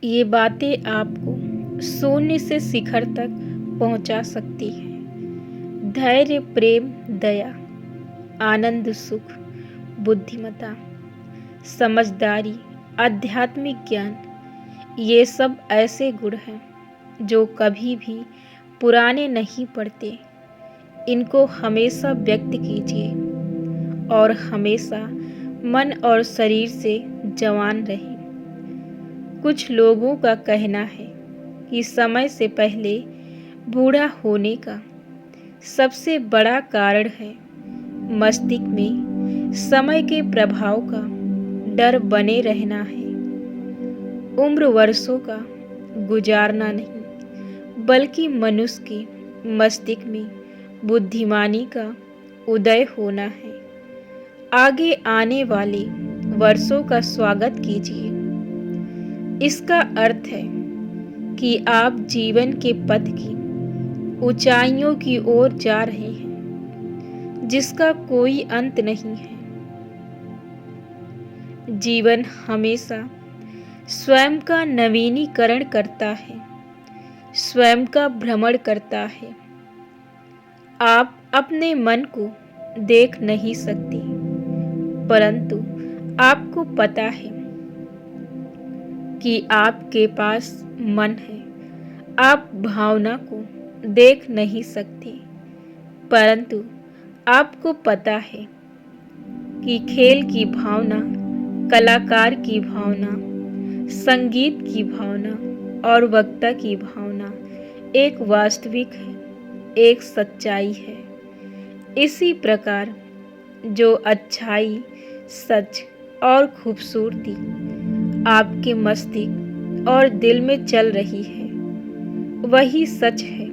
ये बातें आपको शून्य से शिखर तक पहुंचा सकती हैं। धैर्य, प्रेम, दया, आनंद, सुख, बुद्धिमत्ता, समझदारी, आध्यात्मिक ज्ञान, ये सब ऐसे गुण हैं जो कभी भी पुराने नहीं पड़ते। इनको हमेशा व्यक्त कीजिए और हमेशा मन और शरीर से जवान रहें। कुछ लोगों का कहना है कि समय से पहले बूढ़ा होने का सबसे बड़ा कारण है मस्तिष्क में समय के प्रभाव का डर बने रहना है। उम्र वर्षों का गुजारना नहीं, बल्कि मनुष्य के मस्तिष्क में बुद्धिमानी का उदय होना है। आगे आने वाले वर्षों का स्वागत कीजिए। इसका अर्थ है कि आप जीवन के पथ की ऊंचाइयों की ओर जा रहे हैं, जिसका कोई अंत नहीं है। जीवन हमेशा स्वयं का नवीनीकरण करता है, स्वयं का भ्रमण करता है। आप अपने मन को देख नहीं सकते, परंतु आपको पता है कि आपके पास मन है। आप भावना को देख नहीं सकते, परंतु आपको पता है कि खेल की भावना, कलाकार की भावना, संगीत की भावना और वक्ता की भावना एक वास्तविक है, एक सच्चाई है। इसी प्रकार जो अच्छाई, सच और खूबसूरती आपके मस्तिष्क और दिल में चल रही है, वही सच है,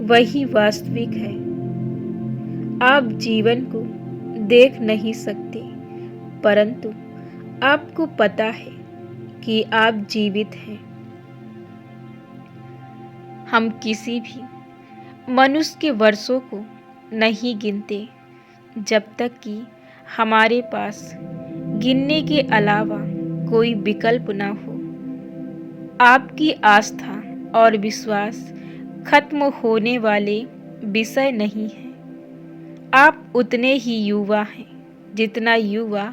वही वास्तविक है। आप जीवन को देख नहीं सकते, परंतु आपको पता है कि आप जीवित हैं। हम किसी भी मनुष्य के वर्षों को नहीं गिनते जब तक कि हमारे पास गिनने के अलावा कोई विकल्प ना हो। आपकी आस्था और विश्वास खत्म होने वाले विषय नहीं है। आप उतने ही युवा हैं जितना युवा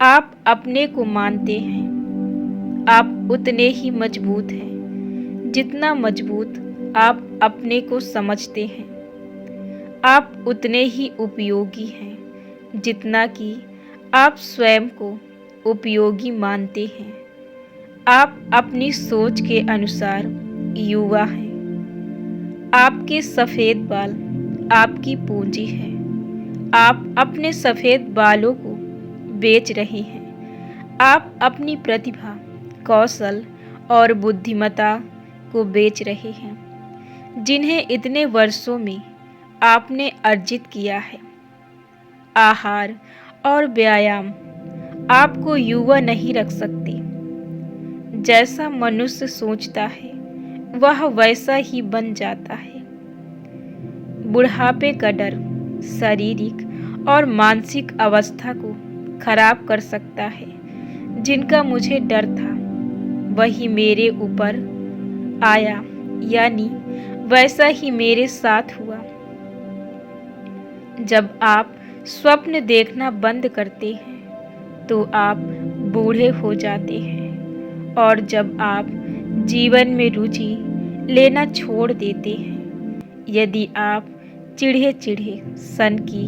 आप अपने को मानते हैं। आप उतने ही मजबूत हैं जितना मजबूत आप अपने को समझते हैं। आप उतने ही उपयोगी हैं जितना कि आप स्वयं को उपयोगी मानते हैं। आप अपनी सोच के अनुसार युवा हैं। आपके सफ़ेद बाल आपकी पूंजी है। आप अपने सफ़ेद बालों को बेच रहे हैं। आप अपनी प्रतिभा, कौशल और बुद्धिमत्ता को बेच रहे हैं, जिन्हें इतने वर्षों में आपने अर्जित किया है। आहार और व्यायाम आपको युवा नहीं रख सकते। जैसा मनुष्य सोचता है, वह वैसा ही बन जाता है। बुढ़ापे का डर शारीरिक और मानसिक अवस्था को खराब कर सकता है। जिनका मुझे डर था, वही मेरे ऊपर आया, यानी वैसा ही मेरे साथ हुआ। जब आप स्वप्न देखना बंद करते हैं, तो आप बूढ़े हो जाते हैं, और जब आप जीवन में रुचि लेना छोड़ देते हैं, यदि आप चिढ़े सन की,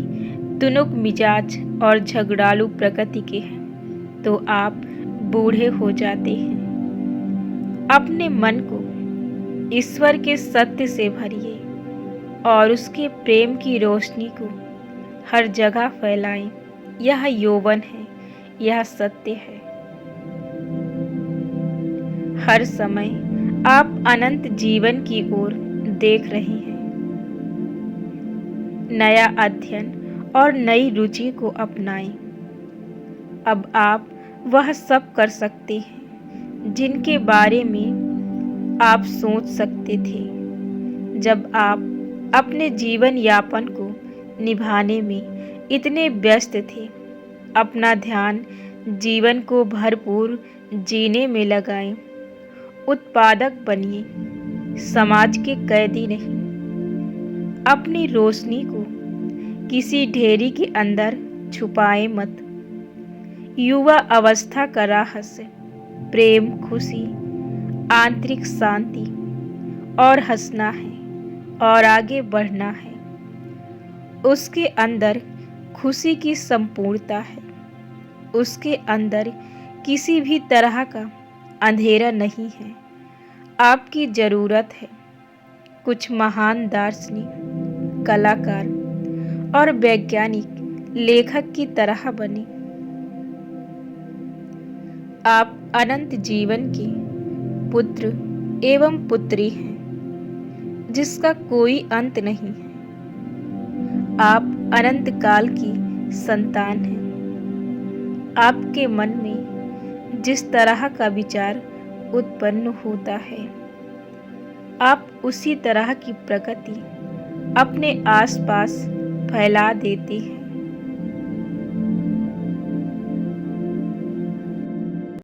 तुनुक मिजाज और झगड़ालू प्रकृति के हैं, तो आप बूढ़े हो जाते हैं। अपने मन को ईश्वर के सत्य से भरिए और उसके प्रेम की रोशनी को हर जगह फैलाएं। यह यौवन है, यह सत्य है। हर समय आप अनंत जीवन की ओर देख रहे हैं। नया अध्ययन और नई रुचि को अपनाएं। अब आप वह सब कर सकते हैं जिनके बारे में आप सोच सकते थे जब आप अपने जीवन यापन को निभाने में इतने व्यस्त थे। अपना ध्यान जीवन को भरपूर जीने में लगाएं उत्पादक बनिए, समाज के कैदी नहीं। अपनी रोशनी को किसी ढेरी के अंदर छुपाए मत। युवा अवस्था का रहस्य प्रेम, खुशी, आंतरिक शांति और हंसना है और आगे बढ़ना है। उसके अंदर खुशी की संपूर्णता है। उसके अंदर किसी भी तरह का अंधेरा नहीं है। आपकी ज़रूरत है कुछ महान दार्शनिक, कलाकार और वैज्ञानिक लेखक की तरह बने। आप अनंत जीवन के पुत्र एवं पुत्री हैं जिसका कोई अंत नहीं है। आप अनंत काल की संतान हैं। आपके मन में जिस तरह का विचार उत्पन्न होता है, आप उसी तरह की प्रकृति अपने आसपास फैला देते हैं।